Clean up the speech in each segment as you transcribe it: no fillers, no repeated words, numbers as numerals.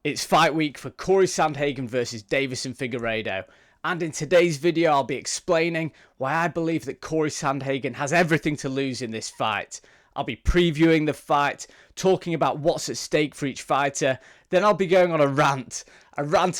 It's fight week for Corey Sandhagen versus Deiveson Figueiredo, and in today's video I'll be explaining why I believe that Corey Sandhagen has everything to lose in this fight. I'll be previewing the fight, talking about what's at stake for each fighter, then I'll be going on a rant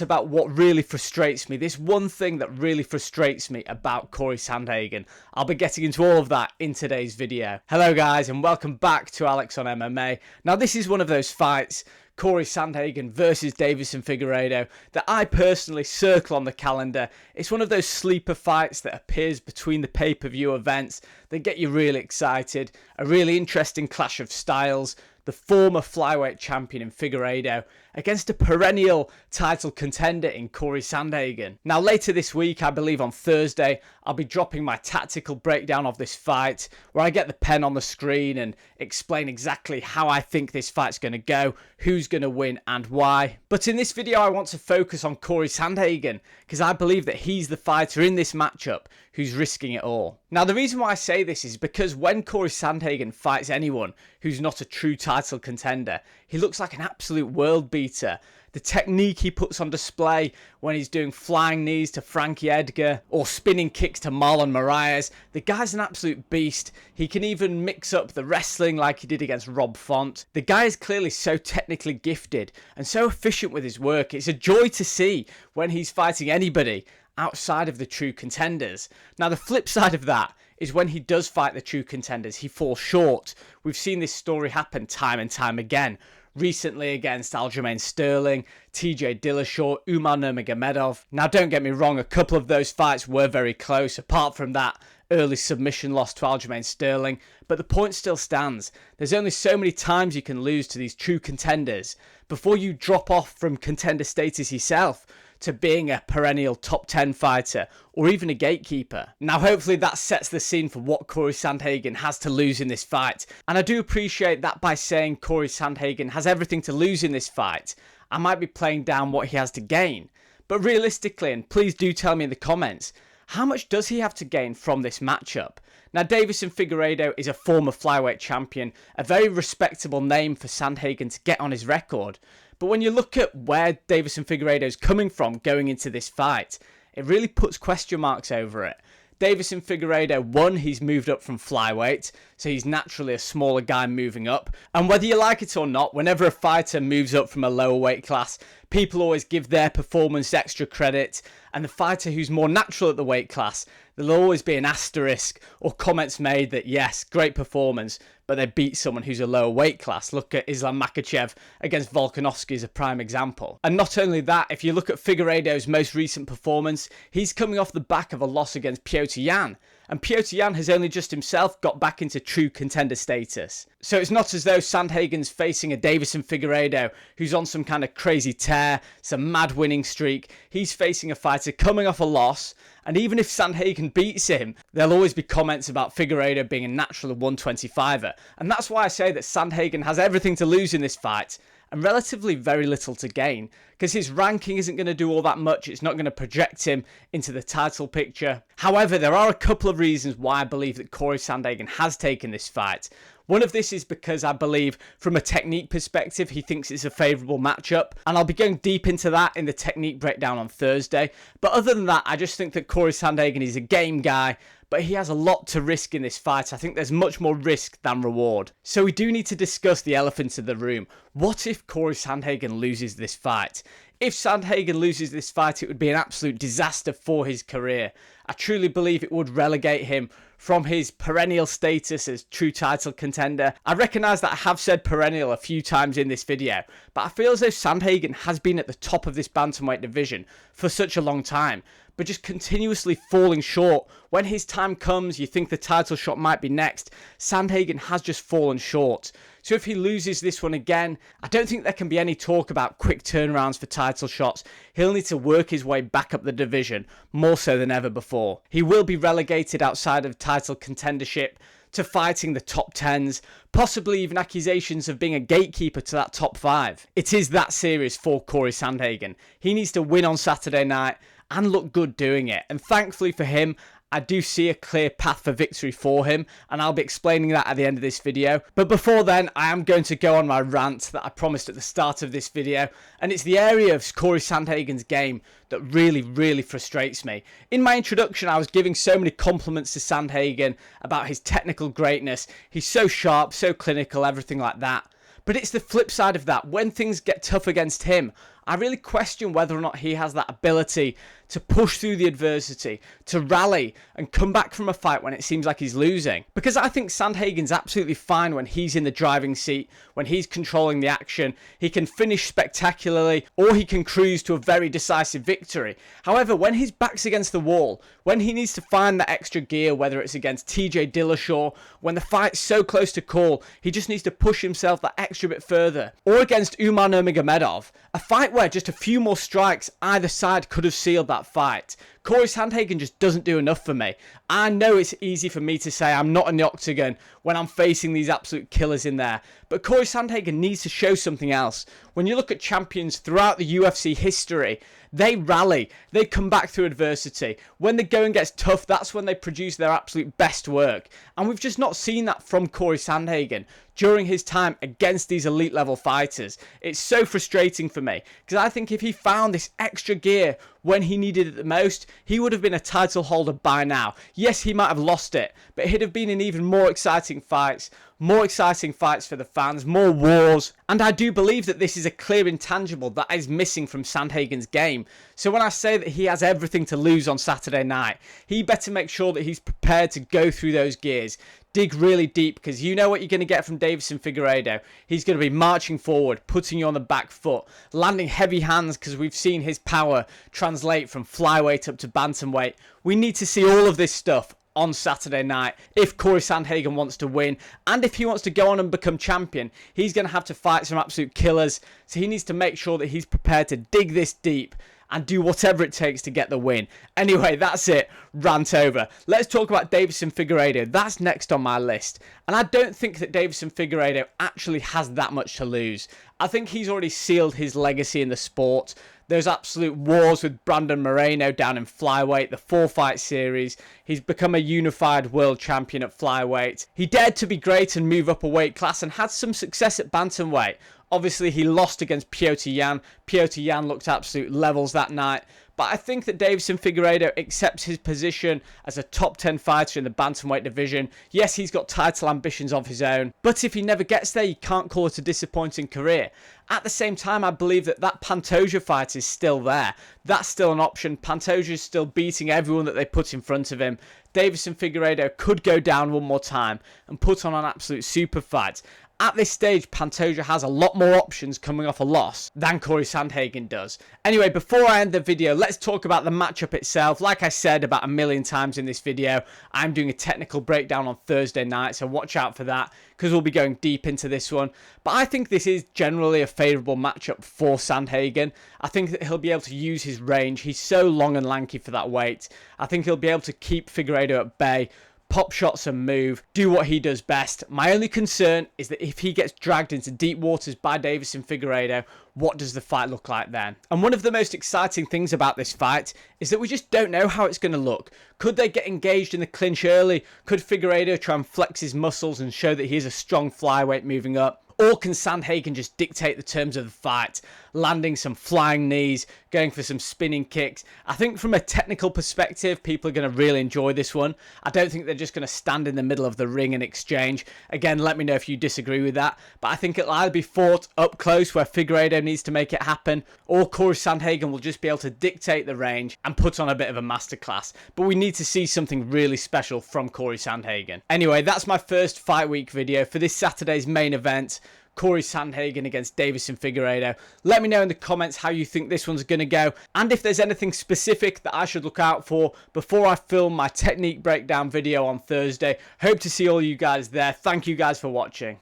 about what really frustrates me, this one thing that really frustrates me about Corey Sandhagen. I'll be getting into all of that in today's video. Hello guys and welcome back to Alex on MMA. Now this is one of those fights, Corey Sandhagen versus Deiveson Figueiredo, that I personally circle on the calendar. It's one of those sleeper fights that appears between the pay-per-view events that get you really excited. A really interesting clash of styles. The former flyweight champion in Figeredo against a perennial title contender in Corey Sandhagen. Now later this week, I believe on Thursday, I'll be dropping my tactical breakdown of this fight where I get the pen on the screen and explain exactly how I think this fight's going to go, who's going to win and why. But in this video, I want to focus on Corey Sandhagen because I believe that he's the fighter in this matchup who's risking it all. Now the reason why I say this is because when Corey Sandhagen fights anyone who's not a true title contender, he looks like an absolute world beater. The technique he puts on display when he's doing flying knees to Frankie Edgar or spinning kicks to Marlon Moraes, the guy's an absolute beast. He can even mix up the wrestling like he did against Rob Font. The guy is clearly so technically gifted and so efficient with his work. It's a joy to see when he's fighting anybody outside of the true contenders. Now the flip side of that is when he does fight the true contenders, he falls short. We've seen this story happen time and time again. Recently against Aljamain Sterling, TJ Dillashaw, Umar Nurmagomedov. Now don't get me wrong, a couple of those fights were very close, apart from that early submission loss to Aljamain Sterling, but the point still stands. There's only so many times you can lose to these true contenders before you drop off from contender status yourself to being a perennial top 10 fighter or even a gatekeeper. Now hopefully that sets the scene for what Corey Sandhagen has to lose in this fight, and I do appreciate that by saying Corey Sandhagen has everything to lose in this fight, I might be playing down what he has to gain. But realistically, and please do tell me in the comments, how much does he have to gain from this matchup? Now Deiveson Figueiredo is a former flyweight champion, a very respectable name for Sandhagen to get on his record. But when you look at where Deiveson Figueiredo is coming from going into this fight, it really puts question marks over it. Deiveson Figueiredo, one, he's moved up from flyweight, so he's naturally a smaller guy moving up. And whether you like it or not, whenever a fighter moves up from a lower weight class, people always give their performance extra credit. And the fighter who's more natural at the weight class, there'll always be an asterisk or comments made that yes, great performance, but they beat someone who's a lower weight class. Look at Islam Makhachev against Volkanovski as a prime example. And not only that, if you look at Figueiredo's most recent performance, he's coming off the back of a loss against Petr Yan. And Petr Yan has only just himself got back into true contender status. So it's not as though Sandhagen's facing a Deiveson Figueiredo who's on some kind of crazy tear, some mad winning streak. He's facing a fighter coming off a loss, and even if Sandhagen beats him, there'll always be comments about Figueiredo being a natural 125er. And that's why I say that Sandhagen has everything to lose in this fight and relatively very little to gain, because his ranking isn't going to do all that much. It's not going to project him into the title picture. However, there are a couple of reasons why I believe that Corey Sandhagen has taken this fight. One of this is because I believe from a technique perspective, he thinks it's a favourable matchup. And I'll be going deep into that in the technique breakdown on Thursday. But other than that, I just think that Corey Sandhagen is a game guy, but he has a lot to risk in this fight. I think there's much more risk than reward. So we do need to discuss the elephant in the room. What if Corey Sandhagen loses this fight? If Sandhagen loses this fight, it would be an absolute disaster for his career. I truly believe it would relegate him from his perennial status as true title contender. I recognise that I have said perennial a few times in this video, but I feel as though Sandhagen has been at the top of this bantamweight division for such a long time, but just continuously falling short. When his time comes, you think the title shot might be next. Sandhagen has just fallen short. So if he loses this one again, I don't think there can be any talk about quick turnarounds for title shots. He'll need to work his way back up the division, more so than ever before. He will be relegated outside of title contendership to fighting the top 10s, possibly even accusations of being a gatekeeper to that top 5. It is that serious for Corey Sandhagen. He needs to win on Saturday night and look good doing it. And thankfully for him, I do see a clear path for victory for him, and I'll be explaining that at the end of this video. But before then, I am going to go on my rant that I promised at the start of this video, and it's the area of Corey Sandhagen's game that really frustrates me. In my introduction, I was giving so many compliments to Sandhagen about his technical greatness. He's so sharp, so clinical, everything like that. But it's the flip side of that. When things get tough against him, I really question whether or not he has that ability to push through the adversity, to rally and come back from a fight when it seems like he's losing. Because I think Sandhagen's absolutely fine when he's in the driving seat, when he's controlling the action. He can finish spectacularly, or he can cruise to a very decisive victory. However, when his back's against the wall, when he needs to find that extra gear, whether it's against TJ Dillashaw, when the fight's so close to call, he just needs to push himself that extra bit further. Or against Umar Nurmagomedov, a fight where just a few more strikes either side could have sealed that fight. Corey Sandhagen just doesn't do enough for me. I know it's easy for me to say I'm not in the octagon when I'm facing these absolute killers in there, but Corey Sandhagen needs to show something else. When you look at champions throughout the UFC history, they rally, they come back through adversity. When the going gets tough, that's when they produce their absolute best work. And we've just not seen that from Corey Sandhagen during his time against these elite level fighters. It's so frustrating for me, because I think if he found this extra gear when he needed it the most, he would have been a title holder by now. Yes, he might have lost it, but he'd have been in even more exciting fights for the fans, more wars. And I do believe that this is a clear intangible that is missing from Sandhagen's game. So when I say that he has everything to lose on Saturday night, he better make sure that he's prepared to go through those gears, dig really deep, because you know what you're going to get from Deiveson Figueiredo. He's going to be marching forward, putting you on the back foot, landing heavy hands, because we've seen his power translate from flyweight up to bantamweight. We need to see all of this stuff on Saturday night if Corey Sandhagen wants to win, and if he wants to go on and become champion. He's going to have to fight some absolute killers, so he needs to make sure that he's prepared to dig this deep and do whatever it takes to get the win. Anyway, that's it. Rant over. Let's talk about Deiveson Figueiredo. That's next on my list. And I don't think that Deiveson Figueiredo actually has that much to lose. I think he's already sealed his legacy in the sport. There's absolute wars with Brandon Moreno down in flyweight, the 4-fight series. He's become a unified world champion at flyweight. He dared to be great and move up a weight class and had some success at bantamweight. Obviously, he lost against Petr Yan. Petr Yan looked absolute levels that night. But I think that Deiveson Figueiredo accepts his position as a top 10 fighter in the bantamweight division. Yes, he's got title ambitions of his own, but if he never gets there, you can't call it a disappointing career. At the same time, I believe that Pantoja fight is still there. That's still an option. Pantoja is still beating everyone that they put in front of him. Deiveson Figueiredo could go down one more time and put on an absolute super fight. At this stage, Pantoja has a lot more options coming off a loss than Corey Sandhagen does. Anyway, before I end the video, let's talk about the matchup itself. Like I said about a million times in this video, I'm doing a technical breakdown on Thursday night, so watch out for that, because we'll be going deep into this one. But I think this is generally a favourable matchup for Sandhagen. I think that he'll be able to use his range. He's so long and lanky for that weight. I think he'll be able to keep Figueiredo at bay, pop shots and move, do what he does best. My only concern is that if he gets dragged into deep waters by Deiveson Figueiredo, what does the fight look like then? And one of the most exciting things about this fight is that we just don't know how it's going to look. Could they get engaged in the clinch early? Could Figueiredo try and flex his muscles and show that he is a strong flyweight moving up? Or can Sandhagen just dictate the terms of the fight, landing some flying knees, going for some spinning kicks? I think from a technical perspective, people are going to really enjoy this one. I don't think they're just going to stand in the middle of the ring and exchange. Again, let me know if you disagree with that. But I think it'll either be fought up close where Figueiredo needs to make it happen, or Corey Sandhagen will just be able to dictate the range and put on a bit of a masterclass. But we need to see something really special from Corey Sandhagen. Anyway, that's my first fight week video for this Saturday's main event. Corey Sandhagen against Deiveson Figueiredo. Let me know in the comments how you think this one's going to go, and if there's anything specific that I should look out for before I film my technique breakdown video on Thursday. Hope to see all you guys there. Thank you guys for watching.